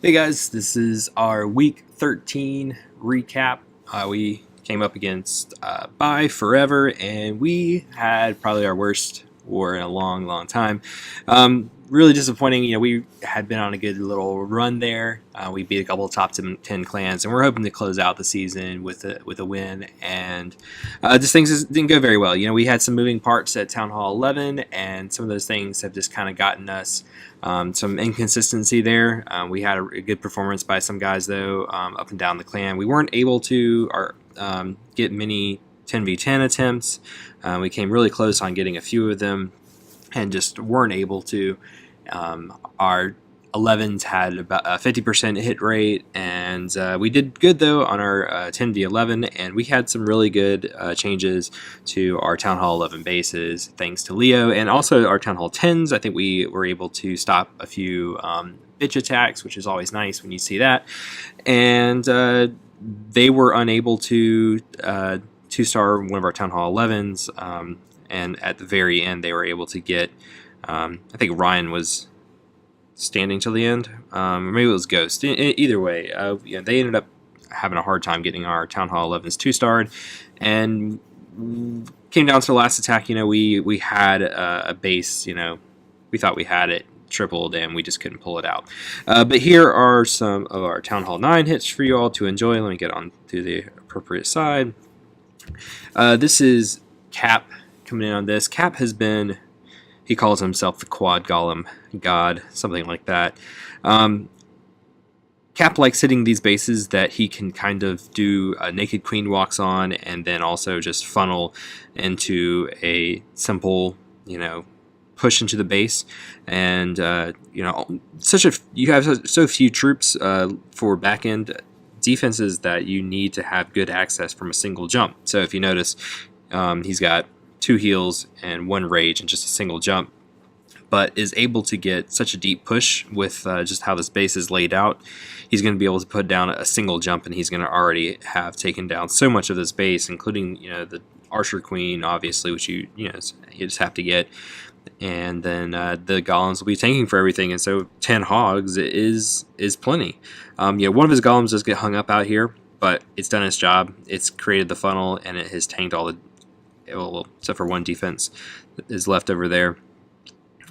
Hey guys, this is our week 13 recap. We came up against ByeForever, and we had probably our worst war in a long time. Really disappointing. We had been on a good little run there. We beat a couple of top 10 clans, and we're hoping to close out the season with a win. And just things just didn't go very well. We had some moving parts at Town Hall 11, and some of those things have just kind of gotten us some inconsistency there. We had a good performance by some guys, though, up and down the clan. We weren't able to get many 10v10 attempts. We came really close on getting a few of them and just weren't able to. Our 11s had about a 50% hit rate, and we did good though on our 10v11, and we had some really good changes to our Town Hall 11 bases thanks to Leo, and also our Town Hall 10s. I think we were able to stop a few bitch attacks, which is always nice when you see that, and they were unable to 2-star one of our Town Hall 11s, and at the very end they were able to get I think Ryan was standing till the end, or maybe it was Ghost. Either way, they ended up having a hard time getting our Town Hall 11s 2-starred, and came down to the last attack. We had a base. We thought we had it tripled, and we just couldn't pull it out. But here are some of our Town Hall 9 hits for you all to enjoy. Let me get on to the appropriate side. This is Cap coming in on this. Cap has been, he calls himself the quad golem god, something like that. Cap likes hitting these bases that he can kind of do a naked queen walks on, and then also just funnel into a simple, push into the base. And you have so few troops for back end defenses that you need to have good access from a single jump. So if you notice, he's got 2 heals and 1 rage and just a single jump, but is able to get such a deep push with just how this base is laid out. He's going to be able to put down a single jump, and he's going to already have taken down so much of this base, including the Archer Queen, obviously, which you just have to get, and then the golems will be tanking for everything, and so 10 hogs is plenty. One of his golems does get hung up out here, but it's done its job. It's created the funnel, and it has tanked all the, well, except for 1 defense is left over there.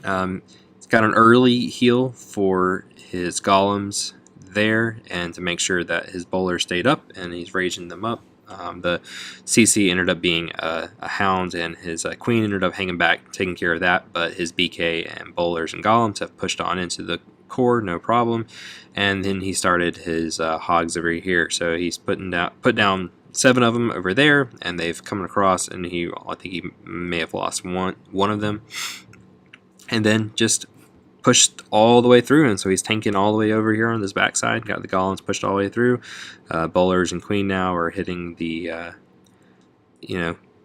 It's got an early heal for his golems there, and to make sure that his bowler stayed up, and he's raging them up. The CC ended up being a hound, and his queen ended up hanging back, taking care of that, but his BK and bowlers and golems have pushed on into the core, no problem. And then he started his hogs over here, so he's put down 7 of them over there, and they've come across, and I think he may have lost one of them, and then just pushed all the way through. And so he's tanking all the way over here on this backside, got the golems pushed all the way through. Bowlers and queen now are hitting the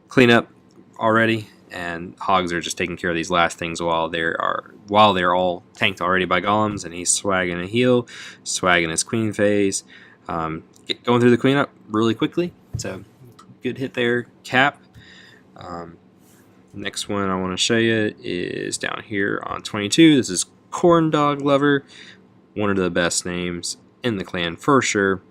cleanup already, and hogs are just taking care of these last things while they're all tanked already by golems, and he's swagging a heal, swagging his queen phase, going through the cleanup really quickly. So good hit there, Cap. Next one I want to show you is down here on 22. This is Corndog Lover, one of the best names in the clan for sure.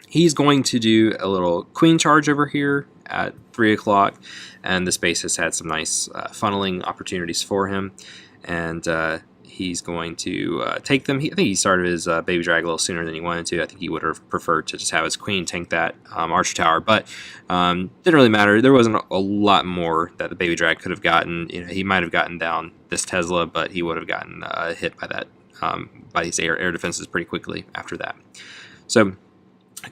He's going to do a little queen charge over here at 3 o'clock, and this base has had some nice funneling opportunities for him, and he's going to take them. I think he started his baby drag a little sooner than he wanted to. I think he would have preferred to just have his queen tank that archer tower, but didn't really matter. There wasn't a lot more that the baby drag could have gotten. He might have gotten down this Tesla, but he would have gotten hit by that by these air defenses pretty quickly after that. So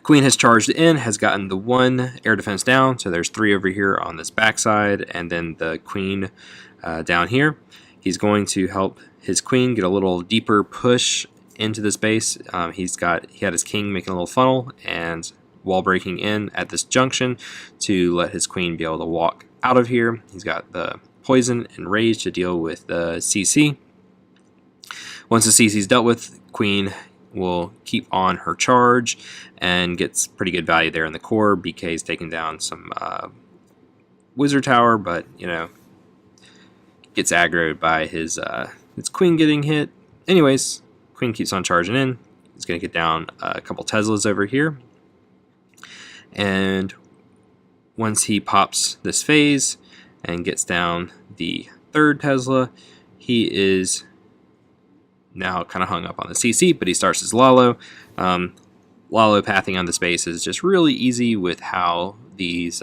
queen has charged in, has gotten the 1 air defense down, so there's 3 over here on this backside, and then the queen down here. He's going to help his queen get a little deeper push into this base. He had his king making a little funnel and wall breaking in at this junction to let his queen be able to walk out of here. He's got the poison and rage to deal with the CC. Once the CC is dealt with, queen will keep on her charge and gets pretty good value there in the core. BK is taking down some wizard tower, but gets aggroed by his queen getting hit. Anyways, queen keeps on charging in, He's going to get down a couple Teslas over here. And once he pops this phase and gets down the third Tesla, he is now kind of hung up on the CC, but he starts his Lalo. Lalo pathing on the space is just really easy with how these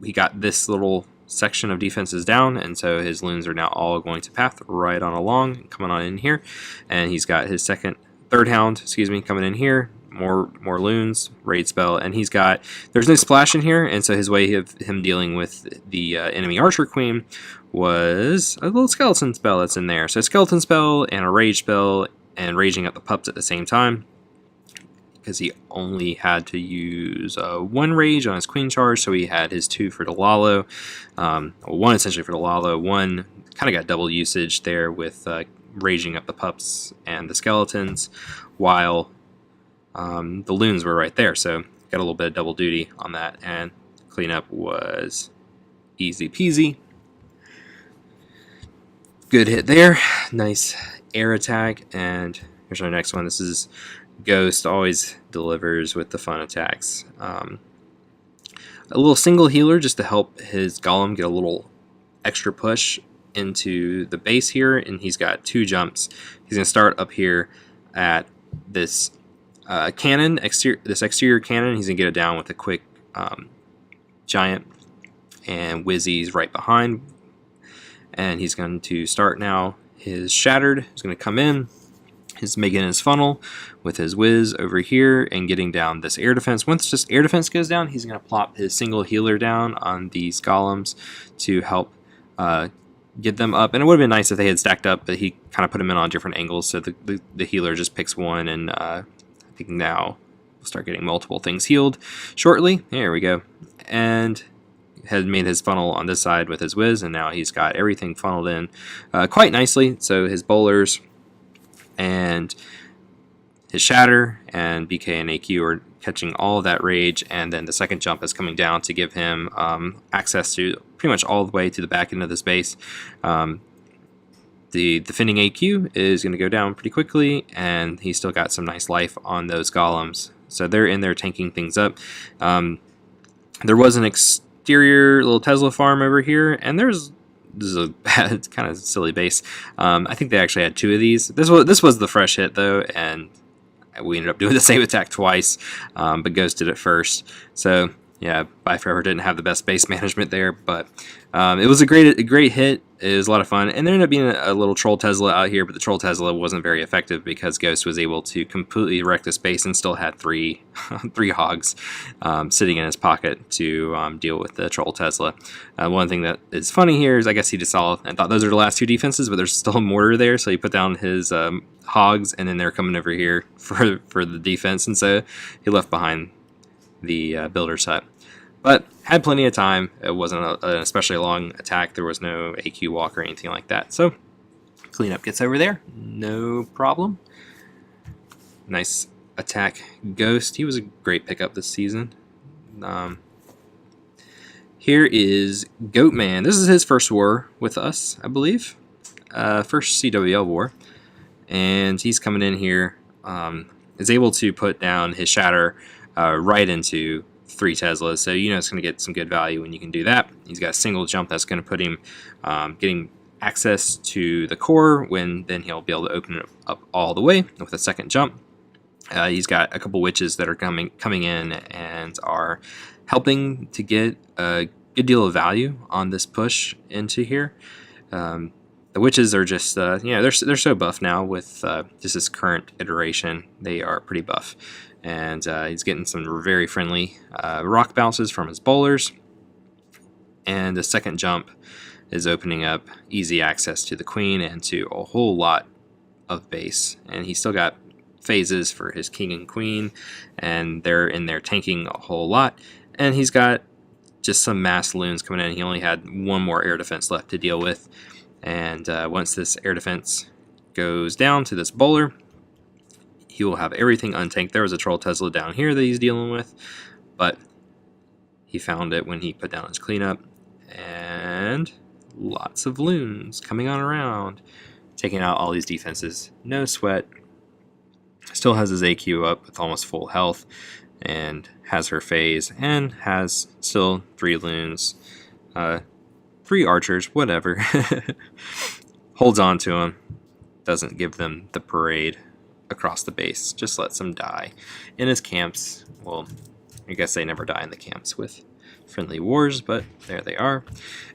he got this little section of defenses down, and so his loons are now all going to path right on along, coming on in here, and he's got his third hound, coming in here. More loons, raid spell, and there's no splash in here, and so his way of him dealing with the enemy archer queen was a little skeleton spell that's in there. So a skeleton spell and a rage spell, and raging up the pups at the same time, because he only had to use one rage on his queen charge, so he had his 2 for the Lalo, one essentially for the Lalo, one kind of got double usage there with raging up the pups and the skeletons, while the loons were right there, so got a little bit of double duty on that, and cleanup was easy peasy. Good hit there, nice air attack, and here's our next one. This is Ghost, always delivers with the fun attacks. A little single healer just to help his golem get a little extra push into the base here, and he's got 2 jumps. He's going to start up here at this cannon, this exterior cannon. He's going to get it down with a quick giant, and Wizzy's right behind. And he's going to start now his Shattered. He's going to come in. He's making his funnel with his Wiz over here and getting down this air defense. Once this air defense goes down, he's going to plop his single healer down on these golems to help get them up. And it would have been nice if they had stacked up, but he kind of put them in on different angles, so the healer just picks one, and I think now we'll start getting multiple things healed shortly. There we go. And had made his funnel on this side with his Wiz, and now he's got everything funneled in quite nicely. So his bowlers and his Shatter and BK and AQ are catching all of that rage, and then the second jump is coming down to give him access to pretty much all the way to the back end of the space. The defending AQ is going to go down pretty quickly, and he's still got some nice life on those golems, so they're in there tanking things up. There was an exterior little Tesla farm over here, and this is a bad, kind of silly base. I think they actually had 2 of these. This was the fresh hit though, and we ended up doing the same attack twice, but Ghost did it first. So yeah, ByeForever didn't have the best base management there, but it was a great hit. It was a lot of fun, and there ended up being a little Troll Tesla out here, but the Troll Tesla wasn't very effective because Ghost was able to completely wreck the space and still had 3 hogs sitting in his pocket to deal with the Troll Tesla. One thing that is funny here is I guess he just saw and thought those are the last 2 defenses, but there's still a mortar there, so he put down his hogs, and then they're coming over here for the defense, and so he left behind the builder's hut. But had plenty of time. It wasn't an especially long attack. There was no AQ walk or anything like that. So cleanup gets over there. No problem. Nice attack Ghost. He was a great pickup this season. Here is Goatman. This is his first war with us, I believe. First CWL war. And he's coming in here. Is able to put down his Shatter right into 3 Teslas, so you know it's going to get some good value when you can do that. He's got a single jump that's going to put him getting access to the core, when then he'll be able to open it up all the way with a second jump. He's got a couple witches that are coming in and are helping to get a good deal of value on this push into here. The witches are just they're so buff now with just this current iteration. They are pretty buff. And he's getting some very friendly rock bounces from his bowlers. And the second jump is opening up easy access to the queen and to a whole lot of base. And he's still got phases for his king and queen, and they're in there tanking a whole lot. And he's got just some mass loons coming in. He only had 1 more air defense left to deal with. And once this air defense goes down to this bowler, he will have everything untanked. There was a Troll Tesla down here that he's dealing with, but he found it when he put down his cleanup. And lots of loons coming on around, taking out all these defenses. No sweat. Still has his AQ up with almost full health, and has her phase, and has still 3 loons, 3 archers, whatever. Holds on to him, doesn't give them the parade across the base, just lets them die in his camps. Well, I guess they never die in the camps with friendly wars, but there they are.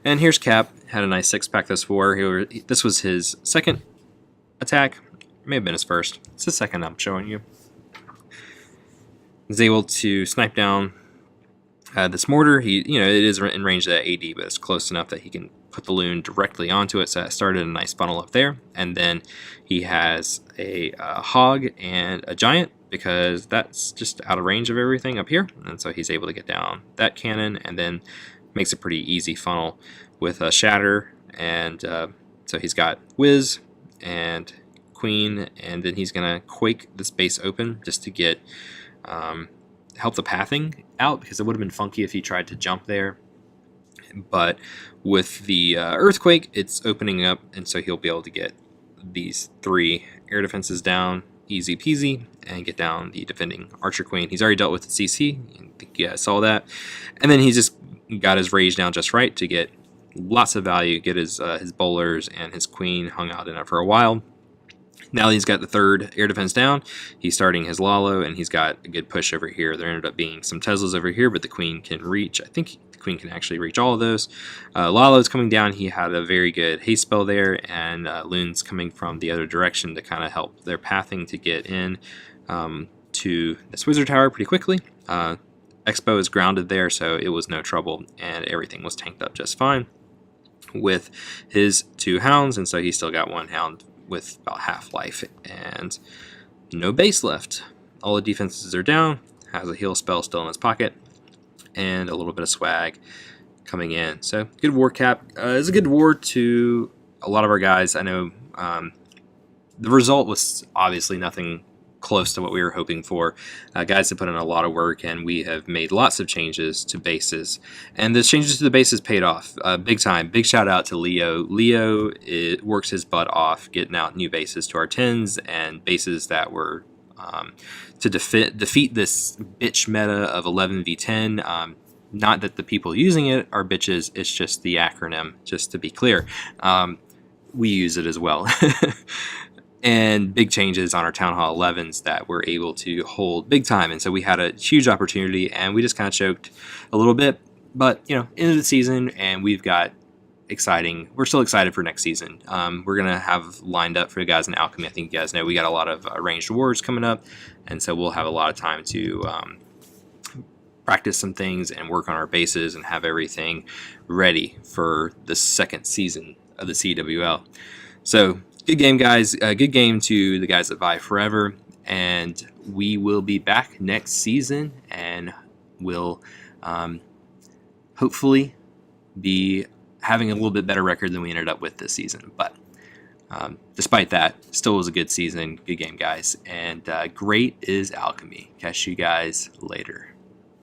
And here's Cap, had a nice 6-pack this war. This was his second attack, may have been his first. It's the second I'm showing you. He's able to snipe down this mortar. It is in range of that AD, but it's close enough that he can put the loon directly onto it. So that started a nice funnel up there. And then he has a hog and a giant, because that's just out of range of everything up here. And so he's able to get down that cannon, and then makes a pretty easy funnel with a shatter. And so he's got whiz and queen, and then he's gonna quake this base open just to get help the pathing out, because it would have been funky if he tried to jump there. But with the earthquake, it's opening up, and so he'll be able to get these 3 air defenses down easy peasy and get down the defending archer queen. He's already dealt with the CC. I think you guys saw that. And then he just got his rage down just right to get lots of value, get his bowlers and his queen hung out in it for a while. Now he's got the 3rd air defense down. He's starting his Lalo, and he's got a good push over here. There ended up being some Teslas over here, but the queen can reach. I think the queen can actually reach all of those. Lalo's coming down. He had a very good haste spell there, and loons coming from the other direction to kind of help their pathing to get in to this wizard tower pretty quickly. Expo is grounded there, so it was no trouble, and everything was tanked up just fine with his 2 hounds, and so he still got 1 hound with about half life and no base left. All the defenses are down, has a heal spell still in his pocket, and a little bit of swag coming in. So good Warcap. It's a good war to a lot of our guys. I know the result was obviously nothing close to what we were hoping for. Guys have put in a lot of work, and we have made lots of changes to bases, and the changes to the bases paid off big time. Big shout out to Leo. Leo works his butt off getting out new bases to our 10s and bases that were to defeat this bitch meta of 11v10. Not that the people using it are bitches, it's just the acronym, just to be clear. We use it as well. And big changes on our Town Hall 11s that we're able to hold big time. And so we had a huge opportunity, and we just kind of choked a little bit. But, end of the season, and we're still excited for next season. We're going to have lined up for you guys in Alchemy. I think you guys know we got a lot of ranged wars coming up, and so we'll have a lot of time to practice some things and work on our bases and have everything ready for the 2nd season of the CWL. So, good game, guys. Good game to the guys at ByeForever, and we will be back next season, and we'll hopefully be having a little bit better record than we ended up with this season. But despite that, still was a good season. Good game, guys, and great is Alchemy. Catch you guys later.